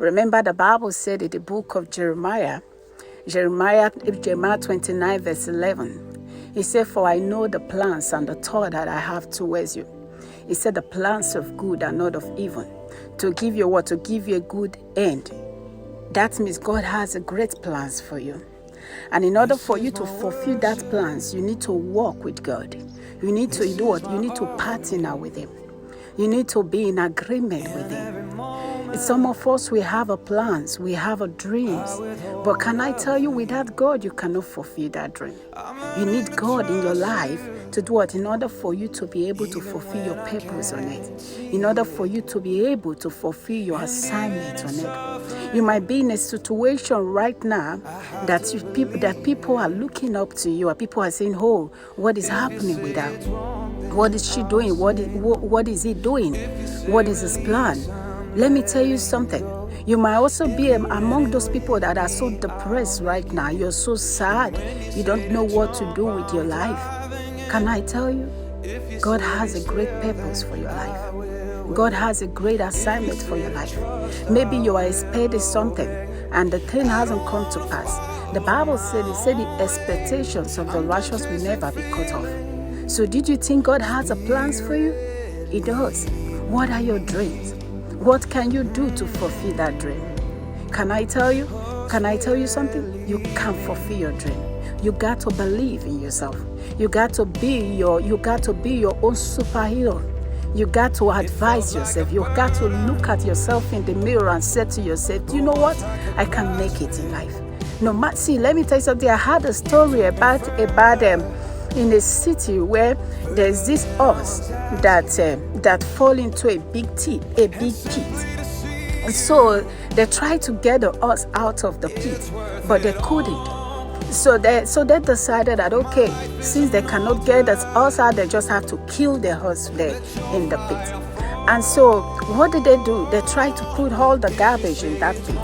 Remember, the Bible said in the book of Jeremiah 29 verse 11, he said, "For I know the plans and the thought that I have towards you." He said, "The plans of good and not of evil, to give you what? To give you a good end." That means God has a great plans for you. And in order for you to fulfill that plans, you need to walk with God. You need to do what? You need to partner with Him. You need to be in agreement with Him. Some of us, we have a plans, we have a dreams. But can I tell you, without God, you cannot fulfill that dream. You need God in your life to do what? In order for you to be able to fulfill your purpose on it. In order for you to be able to fulfill your assignment on it. You might be in a situation right now that people are looking up to you, or people are saying, "Oh, what is happening with her? What is she doing? What is he doing? What is his plan?" Let me tell you something. You might also be among those people that are so depressed right now. You're so sad. You don't know what to do with your life. Can I tell you? God has a great purpose for your life. God has a great assignment for your life. Maybe you are expecting something and the thing hasn't come to pass. The Bible said, the expectations of the righteous will never be cut off. So did you think God has a plans for you? He does. What are your dreams? What can you do to fulfill that dream? Can I tell you something? You can fulfill your dream. You got to believe in yourself. You got to be your own superhero. You got to advise yourself. You got to look at yourself in the mirror and say to yourself, "Do you know what? I can make it in life." See, let me tell you something. I had a story about in a city where there's this horse that fall into a big pit. So they tried to get the horse out of the pit, but they couldn't. So they decided that, okay, since they cannot get the horse out, they just have to kill the horse there in the pit. And so what did they do? They tried to put all the garbage in that pit.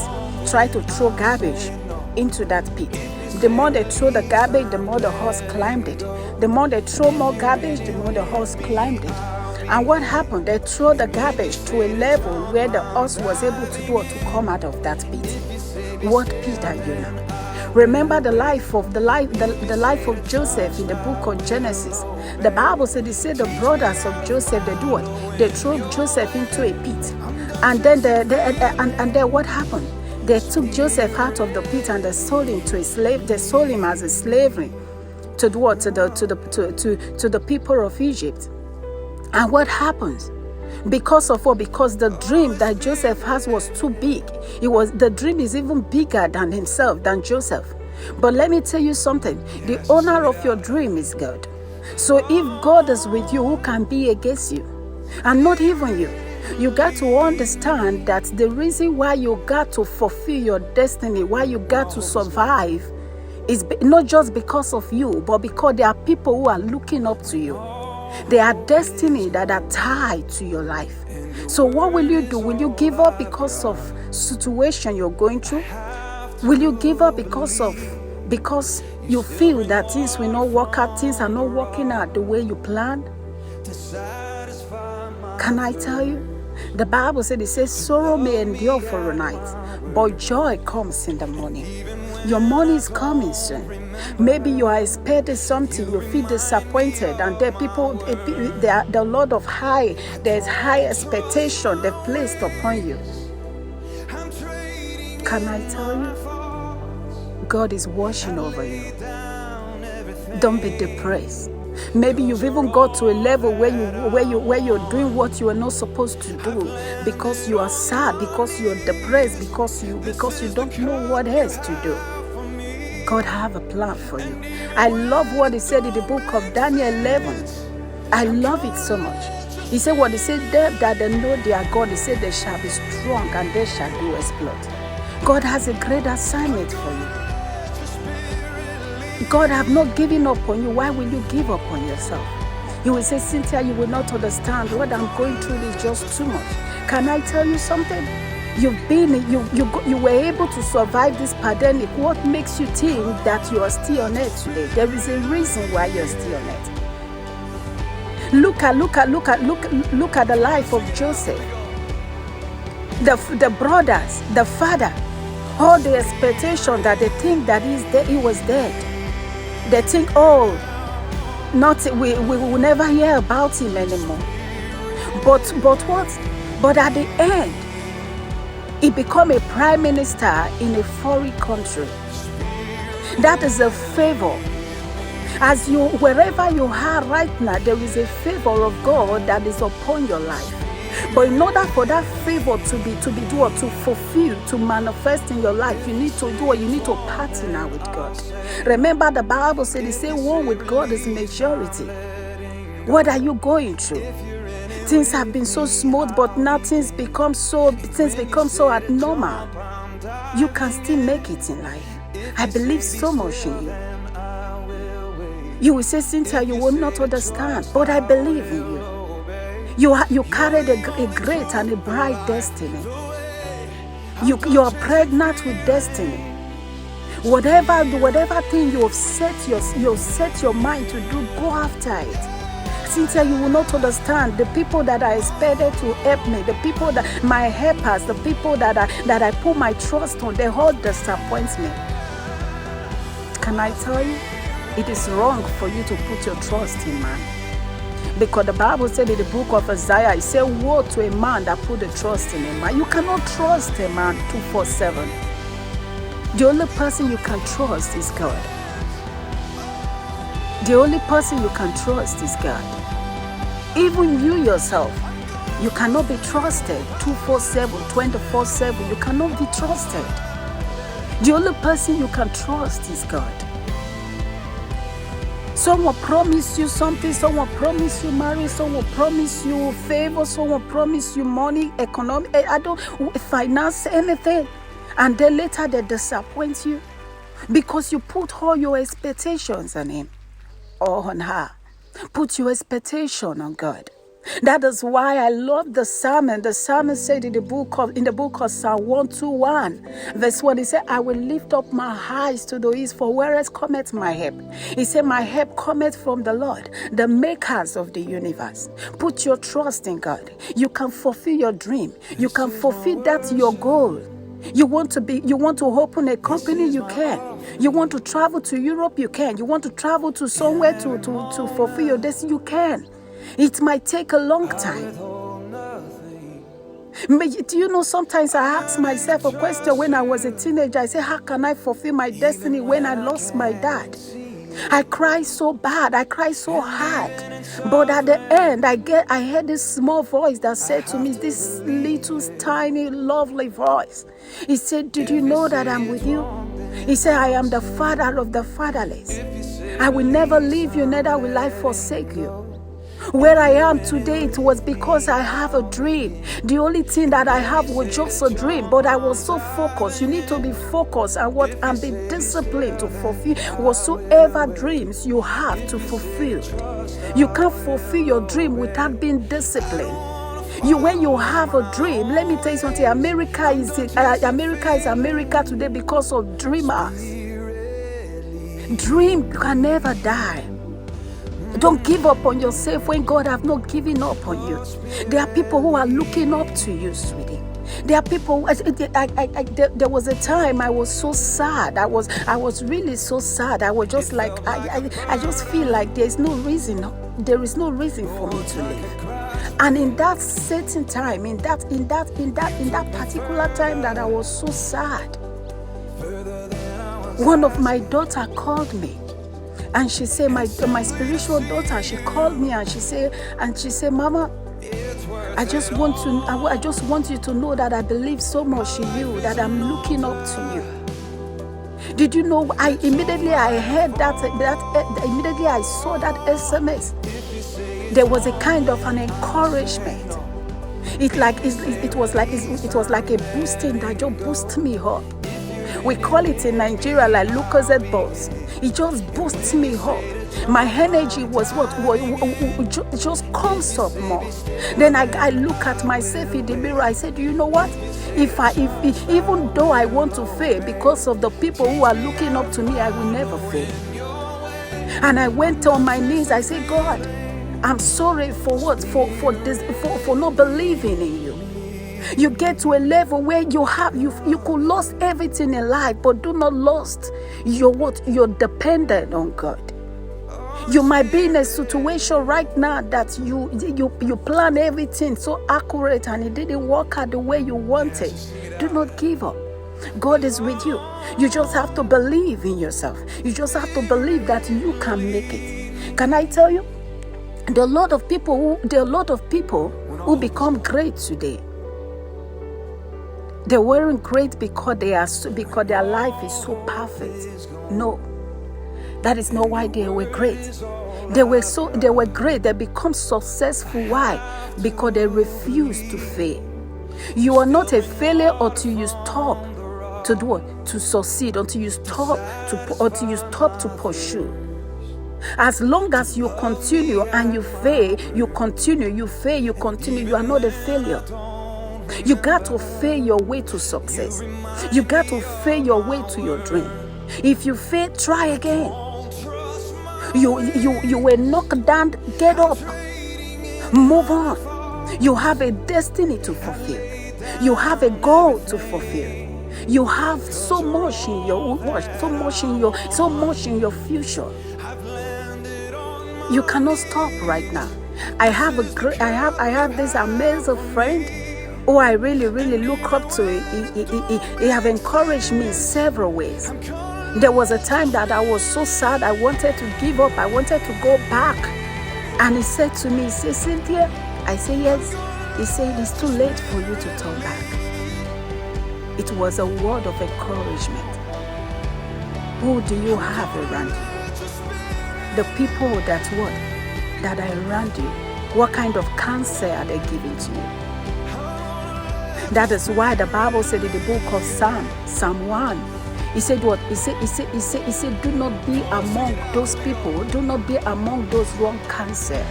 Try to throw garbage into that pit. The more they throw the garbage, the more the horse climbed it. The more they throw more garbage, the more the horse climbed it. And what happened? They threw the garbage to a level where the horse was able to come out of that pit. What pit are you now? Remember the life of Joseph in the book of Genesis. The Bible said, the brothers of Joseph, they do what? They threw Joseph into a pit. And then what happened? They took Joseph out of the pit and they sold him to a slave. They sold him as a slavery to do what? To the people of Egypt. And what happens? Because of what? Because the dream that Joseph has was too big. The dream is even bigger than himself, than Joseph. But let me tell you something. The owner of your dream is God. So if God is with you, who can be against you? And not even you. You got to understand that the reason why you got to fulfill your destiny, why you got to survive, is not just because of you, but because there are people who are looking up to you. There are destiny that are tied to your life. So what will you do? Will you give up because of situation you're going through? Will you give up because you feel that things will not work out, things are not working out the way you planned? Can I tell you? The Bible says sorrow may endure for a night, but joy comes in the morning. Your money is coming soon. Maybe you are expecting something, you feel disappointed, and there's high expectation they've placed upon you. Can I tell you? God is watching over you. Don't be depressed. Maybe you've even got to a level where you're doing what you are not supposed to do because you are sad, because you're depressed, because you don't know what else to do. God have a plan for you. I love what he said in the book of Daniel 11. I love it so much. He said what he said, that they know their God. He said they shall be strong and they shall do exploit. God has a great assignment for you. God have not given up on you. Why will you give up on yourself? You will say, "Cynthia, you will not understand. What I'm going through is just too much." Can I tell you something? You were able to survive this pandemic. What makes you think that you are still on earth today? There is a reason why you're still on earth. Look at the life of Joseph. The brothers, the father, all the expectation that they think that he was dead. They think, oh, we will never hear about him anymore. But what? But at the end, he became a prime minister in a foreign country. That is a favor. Wherever you are right now, there is a favor of God that is upon your life. But in order for that favor to fulfill, to manifest in your life, you need to partner with God. Remember, the Bible said, "They say war with God is majority." What are you going through? Things have been so smooth, but now things become so abnormal. You can still make it in life. I believe so much in you. You will say, "Cynthia, you will not understand," but I believe in you. You carried a great and a bright destiny. You are pregnant with destiny. Whatever thing you have set your mind to do, go after it. Cynthia, you will not understand. The people that I expected to help me, the people that my helpers, the people that I put my trust on, they all disappoint me. Can I tell you? It is wrong for you to put your trust in man. Because the Bible said in the book of Isaiah, it said, "Woe to a man that put the trust in a man." You cannot trust a man 24/7. The only person you can trust is God. The only person you can trust is God. Even you yourself, you cannot be trusted 24/7, 24/7. You cannot be trusted. The only person you can trust is God. Someone promise you something, someone promise you marriage, someone promise you favor, someone promise you money, economic, finance, anything. And then later they disappoint you because you put all your expectations on him or on her. Put your expectation on God. That is why I love the psalmist. The psalmist said in the book of Psalm 121, verse 1, he said, "I will lift up my eyes to the east, for whereas cometh my help." He said, "My help cometh from the Lord, the makers of the universe." Put your trust in God. You can fulfill your dream. You can fulfill that your goal. You want to open a company, you can. You want to travel to Europe, you can. You want to travel to somewhere to fulfill your destiny, you can. It might take a long time. Do you know, sometimes I ask myself a question when I was a teenager. I say, how can I fulfill my destiny when I lost my dad? I cried so bad. I cried so hard. But at the end, I heard this small voice that said to me, this little, tiny, lovely voice. He said, "Did you know that I'm with you?" He said, "I am the father of the fatherless. I will never leave you, neither will I forsake you." Where I am today, it was because I have a dream. The only thing that I have was just a dream, but I was so focused. You need to be focused and be disciplined to fulfill whatsoever dreams you have to fulfill. You can't fulfill your dream without being disciplined. When you have a dream, let me tell you something. America is America today because of dreamers. Dream can never die. Don't give up on yourself when God have not given up on you. There are people who are looking up to you, sweetie. There are people. There was a time I was so sad. I was really so sad. I was just like I just feel like there is no reason for me to live. And in that certain time, in that particular time that I was so sad, one of my daughter called me. And she said, my spiritual daughter, she called me and she said, "Mama, I just want you to know that I believe so much in you, that I'm looking up to you." Did you know? Immediately I heard immediately I saw that SMS. There was a kind of an encouragement. It was like a boosting that just boosted me up. We call it in Nigeria like Lucozade balls. It just boosts me up. My energy just comes up more. Then I look at myself in the mirror. I said, "You know what? Even though I want to fail because of the people who are looking up to me, I will never fail." And I went on my knees. I said, "God, I'm sorry for what? For not believing in you. You get to a level where you could lose everything in life, but do not lose you're dependent on God. You might be in a situation right now that you plan everything so accurate and it didn't work out the way you wanted. Do not give up. God is with you. You just have to believe in yourself. You just have to believe that you can make it. Can I tell you? There are a lot of people who become great today. They weren't great because their life is so perfect. No. That is not why they were great. They were great. They become successful. Why? Because they refused to fail. You are not a failure until you stop to do what? To succeed, until you stop to pursue. As long as you continue and you fail, you continue, you fail, you continue, you are not a failure. You got to fail your way to success. You got to fail your way to your dream. If you fail, try again. You were knocked down, get up. Move on. You have a destiny to fulfill. You have a goal to fulfill. You have so much in your future. You cannot stop right now. I have this amazing friend who I really, really look up to. He have encouraged me in several ways. There was a time that I was so sad. I wanted to give up. I wanted to go back. And he said to me, he said, Cynthia, I said, yes. He said, it's too late for you to turn back. It was a word of encouragement. Who do you have around you? The people that are around you. What kind of counsel are they giving to you? That is why the Bible said in the book of Psalm 1, he said what? He said, do not be among those people. Do not be among those wrong counsel.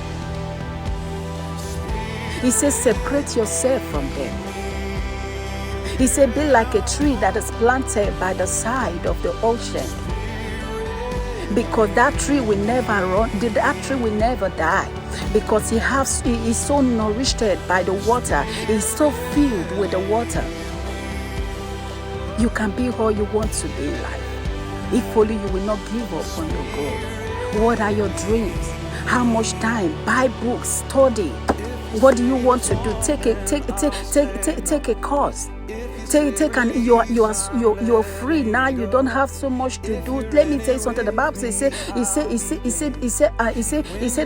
He says, separate yourself from them. He said, be like a tree that is planted by the side of the ocean. Because that tree will never run, that tree will never die. Because he is so nourished by the water. He is so filled with the water. You can be all you want to be in life. If only you will not give up on your goal. What are your dreams? How much time? Buy books, study. What do you want to do? Take a course. You're free now. You don't have so much to do. Let me tell you something. The Bible says, he said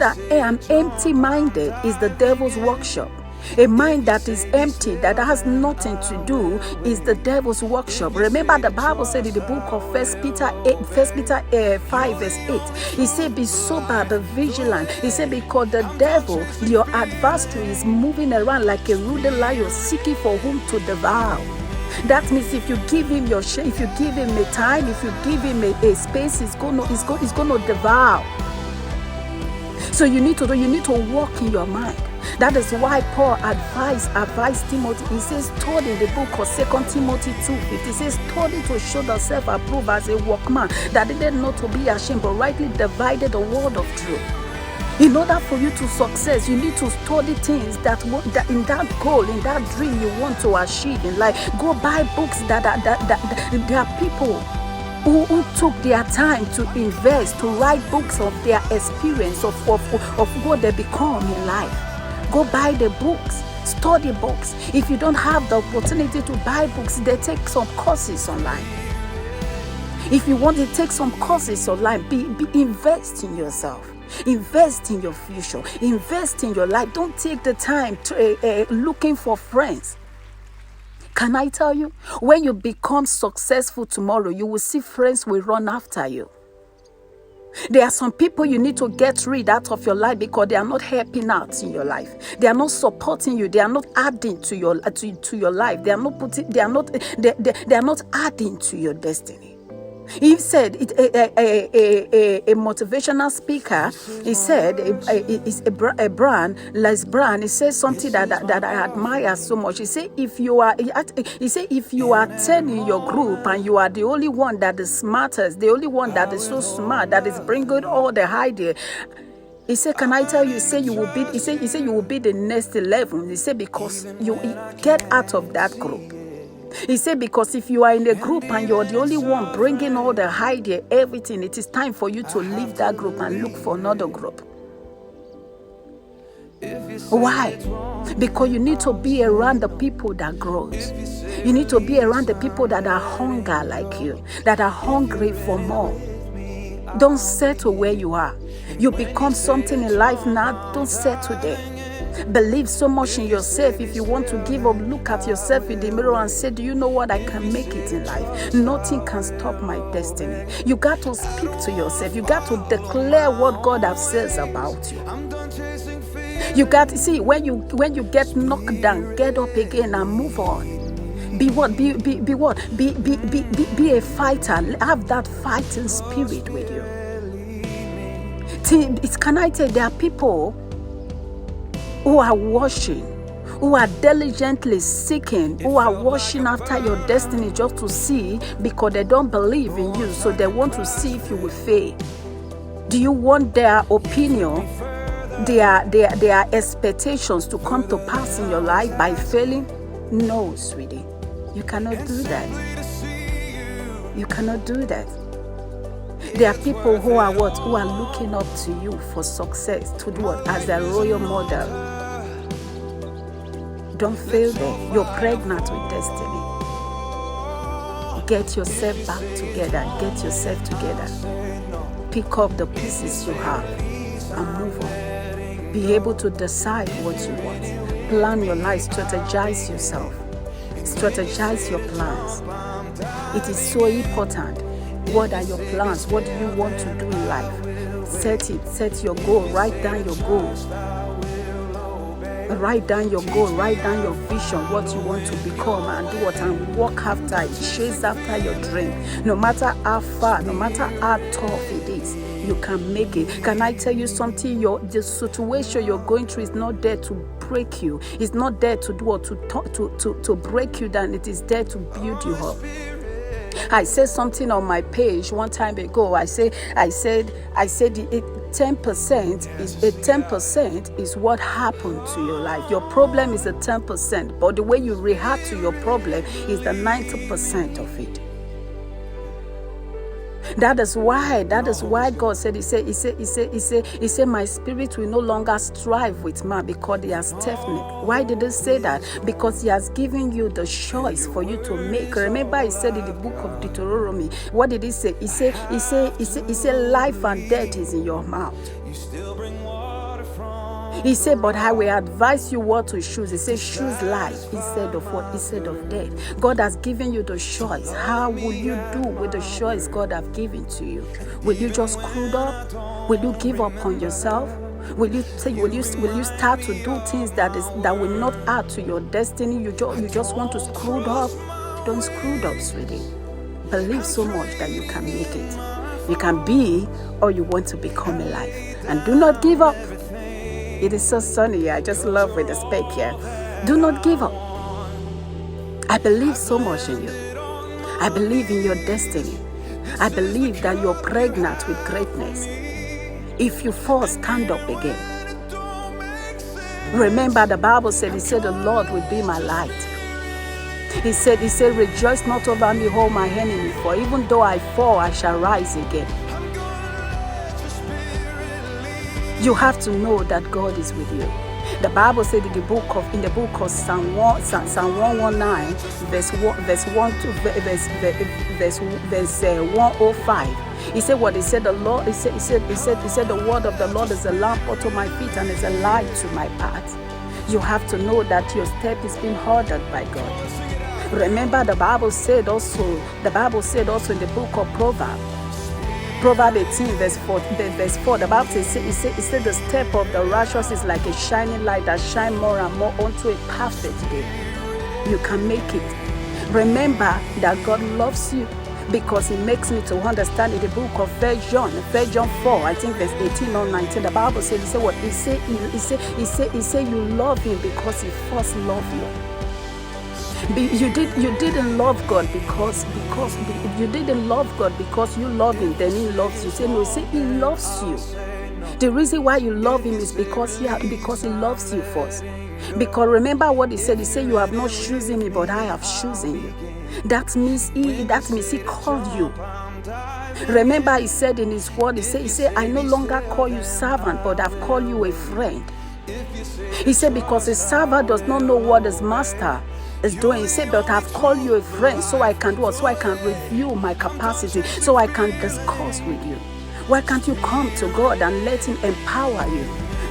that I am empty-minded is the devil's workshop. A mind that is empty, that has nothing to do, is the devil's workshop. Remember, the Bible said in the book of 1 Peter 5 verse 8, he said, be sober, be vigilant. He said, because the devil, your adversary, is moving around like a ruddy lion, seeking for whom to devour. That means if you give him your share, if you give him a time, if you give him a space, he's gonna devour. So you need to walk in your mind. That is why Paul advised Timothy. He says, study in the book of 2 Timothy 2:15. He says, study to show thyself approved as a workman, that needed not to be ashamed, but rightly divided the word of truth. In order for you to success, you need to study things that in that goal, in that dream you want to achieve in life. Go buy books that there are people who took their time to invest, to write books of their experience, of what they become in life. Go buy the books, study books. If you don't have the opportunity to buy books, they take some courses online. If you want to take some courses online, invest in yourself. Invest in your future. Invest in your life. Don't take the time to looking for friends. Can I tell you, when you become successful tomorrow, you will see friends will run after you. There are some people you need to get rid out of your life because they are not helping out in your life. They are not supporting you. They are not adding to your life. They are not adding to your destiny. He said, a motivational speaker, he said, Les Brown, he says something that I admire so much. He said, if you are 10 in your group and you are the only one that is smartest, the only one that is so smart, that is bringing all the idea, He said, can I tell you? He said you will be. He said you will be the next 11. He said because you get out of that group. He said because if you are in a group and you're the only one bringing all the idea, everything, it is time for you to leave that group and look for another group. Why? Because you need to be around the people that grows. You need to be around the people that are hungry like you, that are hungry for more. Don't settle where you are. You become something in life now, don't settle there. Believe so much in yourself. If you want to give up, look at yourself in the mirror and say, do you know what? I can make it in life. Nothing can stop my destiny. You got to speak to yourself. You got to declare what God has says about you. You got to see when you get knocked down, get up again and move on. Be what? Be what? Be a fighter. Have that fighting spirit with you. It's connected. There are people who are watching, who are diligently seeking, who are watching after your destiny just to see, because they don't believe in you, so they want to see if you will fail. Do you want their opinion, their expectations to come to pass in your life by failing? No, sweetie. You cannot do that. You cannot do that. There are people who are what? Who are looking up to you for success, to do what? As a role model. Don't fail there. You're pregnant with destiny. Get yourself back together. Get yourself together. Pick up the pieces you have and move on. Be able to decide what you want. Plan your life. Strategize yourself. Strategize your plans. It is so important. What are your plans? What do you want to do in life? Set it. Set your goal. Write down your goals. Write down your goal. Write down your vision, what you want to become, and do what, and walk after it. Chase after your dream. No matter how far, no matter how tough it is, you can make it. Can I tell you something? The situation you're going through is not there to break you. It's not there to do what, to break you down. It is there to build you up. I said something on my page one time ago. I said 10% is what happened to your life. Your problem is the 10%, but the way you react to your problem is the 90% of it. That is why God said, He said, my spirit will no longer strive with man because they are stiff-necked. Why did He say that? Because He has given you the choice for you to make. Remember, He said in the book of Deuteronomy, what did He say? He said, life and death is in your mouth. He said, but I will advise you what to choose. He said, choose life instead of what? Instead of death. God has given you the choice. How will you do with the choice God has given to you? Will you just screw up? Will you give up on yourself? Will you start to do things that will not add to your destiny? You just want to screw up? Don't screw up, sweetie. Believe so much that you can make it. You can be or you want to become alive. And do not give up. It is so sunny. I just love with the speck here. Do not give up. I believe so much in you. I believe in your destiny. I believe that you're pregnant with greatness. If you fall, stand up again. Remember, the Bible said, He said, the Lord will be my light. He said, rejoice not over me, O my enemy, for even though I fall, I shall rise again. You have to know that God is with you. The Bible said in the book of Psalm 119, verse 105. He said what? He said the Lord. He said the word of the Lord is a lamp unto my feet and is a light to my path. You have to know that your step is being ordered by God. Remember, the Bible said also in the book of Proverbs. Proverbs 18, verse 4, the Bible says, it said the step of the righteous is like a shining light that shines more and more unto a perfect day. You can make it. Remember that God loves you because He makes me to understand in the book of 1 John 4, I think verse 18 or 19, the Bible says, He said what? He said you love Him because He first loved you. You didn't love God because you didn't love God because you love Him, then He loves you. Say no, say He loves you. The reason why you love him is because he loves you first. Because remember what he said. He said, you have not chosen me, but I have chosen you. That means he called you. Remember, he said in his word, he said, I no longer call you servant, but I've called you a friend. He said, because a servant does not know what his master is doing. He said, but I've called you a friend so I can do it, so I can review my capacity, so I can discuss with you. Why can't you come to God and let him empower you?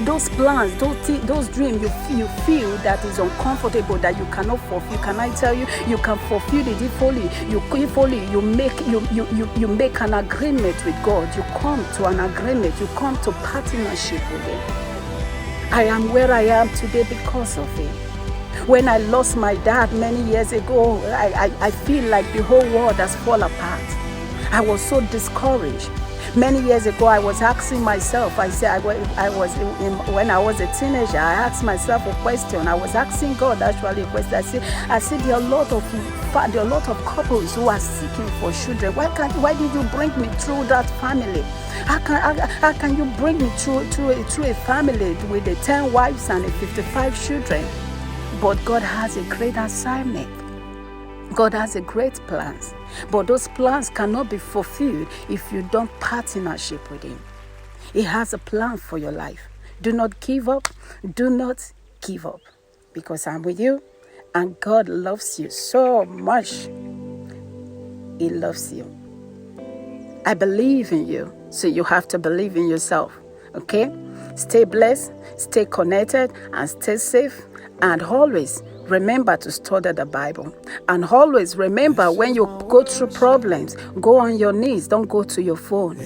Those plans, those dreams you feel that is uncomfortable, that you cannot fulfill. Can I tell you, you can fulfill it if only you make an agreement with God. You come to an agreement. You come to partnership with him. I am where I am today because of him. When I lost my dad many years ago, I feel like the whole world has fallen apart. I was so discouraged. Many years ago, I was asking myself, when I was a teenager, I asked myself a question. I was asking God actually a question. I said, there are a lot of couples who are seeking for children. Why did you bring me through that family? How can you bring me through a family with the 10 wives and the 55 children? But God has a great assignment. God has a great plans, but those plans cannot be fulfilled if you don't partnership with him. He has a plan for your life. Do not give up. Do not give up, because I'm with you, and God loves you so much. He loves you. I believe in you, so you have to believe in yourself. Okay? Stay blessed, stay connected, and stay safe, and always remember to study the Bible. And always remember, when you go through problems, go on your knees. Don't go to your phone.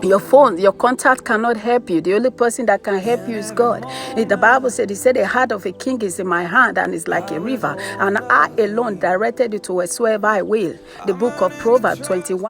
Your contact cannot help you. The only person that can help you is God. The Bible said, he said, the heart of a king is in my hand and is like a river, and I alone directed it to wheresoever I will. The book of Proverbs 21.